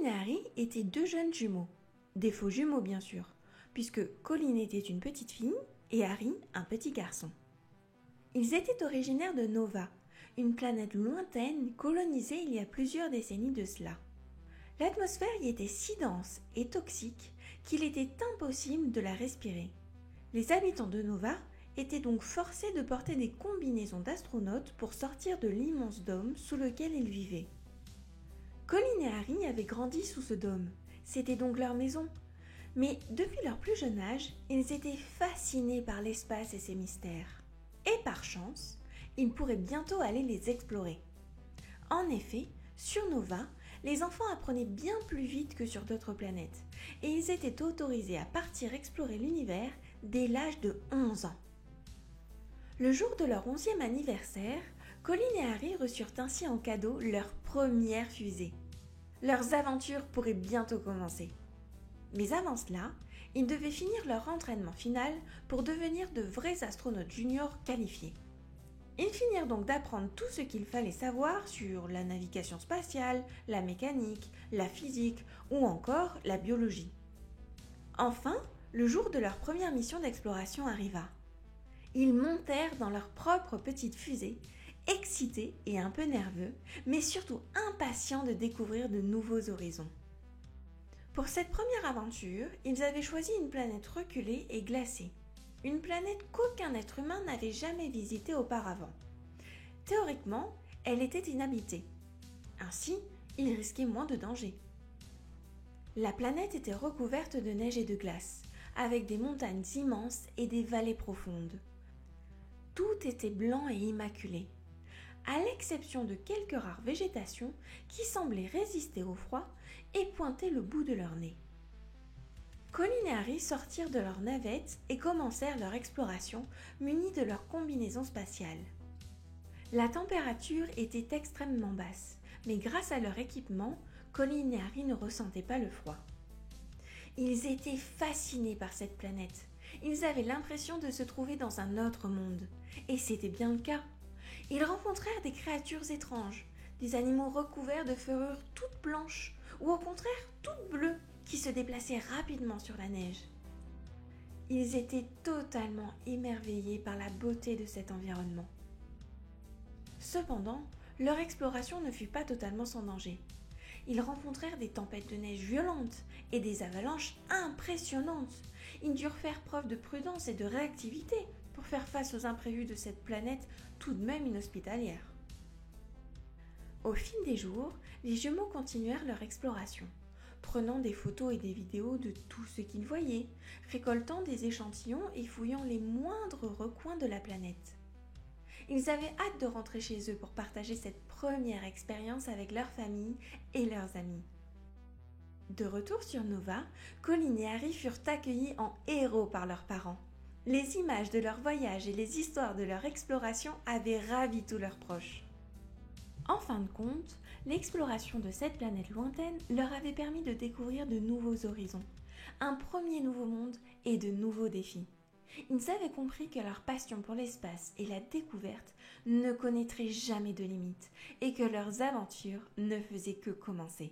et Harry étaient deux jeunes jumeaux. Des faux jumeaux bien sûr, puisque Colline était une petite fille et Harry un petit garçon. Ils étaient originaires de Nova, une planète lointaine colonisée il y a plusieurs décennies de cela. L'atmosphère y était si dense et toxique qu'il était impossible de la respirer. Les habitants de Nova étaient donc forcés de porter des combinaisons d'astronautes pour sortir de l'immense dôme sous lequel ils vivaient. Colline et Harry avaient grandi sous ce dôme, c'était donc leur maison. Mais depuis leur plus jeune âge, ils étaient fascinés par l'espace et ses mystères. Et par chance, ils pourraient bientôt aller les explorer. En effet, sur Nova, les enfants apprenaient bien plus vite que sur d'autres planètes, et ils étaient autorisés à partir explorer l'univers dès l'âge de 11 ans. Le jour de leur 11e anniversaire, Colline et Harry reçurent ainsi en cadeau leur première fusée. Leurs aventures pourraient bientôt commencer. Mais avant cela, ils devaient finir leur entraînement final pour devenir de vrais astronautes juniors qualifiés. Ils finirent donc d'apprendre tout ce qu'il fallait savoir sur la navigation spatiale, la mécanique, la physique ou encore la biologie. Enfin, le jour de leur première mission d'exploration arriva. Ils montèrent dans leur propre petite fusée, excités et un peu nerveux, mais surtout impatients de découvrir de nouveaux horizons. Pour cette première aventure, ils avaient choisi une planète reculée et glacée, une planète qu'aucun être humain n'avait jamais visitée auparavant. Théoriquement, elle était inhabitée. Ainsi, ils risquaient moins de dangers. La planète était recouverte de neige et de glace, avec des montagnes immenses et des vallées profondes. Tout était blanc et immaculé, à l'exception de quelques rares végétations qui semblaient résister au froid et pointer le bout de leur nez. Colline et Harry sortirent de leur navette et commencèrent leur exploration munis de leur combinaison spatiale. La température était extrêmement basse, mais grâce à leur équipement, Colline et Harry ne ressentaient pas le froid. Ils étaient fascinés par cette planète. Ils avaient l'impression de se trouver dans un autre monde. Et c'était bien le cas. Ils rencontrèrent des créatures étranges, des animaux recouverts de fourrures toutes blanches, ou au contraire toutes bleues, qui se déplaçaient rapidement sur la neige. Ils étaient totalement émerveillés par la beauté de cet environnement. Cependant, leur exploration ne fut pas totalement sans danger. Ils rencontrèrent des tempêtes de neige violentes et des avalanches impressionnantes. Ils durent faire preuve de prudence et de réactivité pour faire face aux imprévus de cette planète tout de même inhospitalière. Au fil des jours, les jumeaux continuèrent leur exploration, prenant des photos et des vidéos de tout ce qu'ils voyaient, récoltant des échantillons et fouillant les moindres recoins de la planète. Ils avaient hâte de rentrer chez eux pour partager cette première expérience avec leur famille et leurs amis. De retour sur Nova, Colline et Harry furent accueillis en héros par leurs parents. Les images de leur voyage et les histoires de leur exploration avaient ravi tous leurs proches. En fin de compte, l'exploration de cette planète lointaine leur avait permis de découvrir de nouveaux horizons, un premier nouveau monde et de nouveaux défis. Ils avaient compris que leur passion pour l'espace et la découverte ne connaîtraient jamais de limites et que leurs aventures ne faisaient que commencer.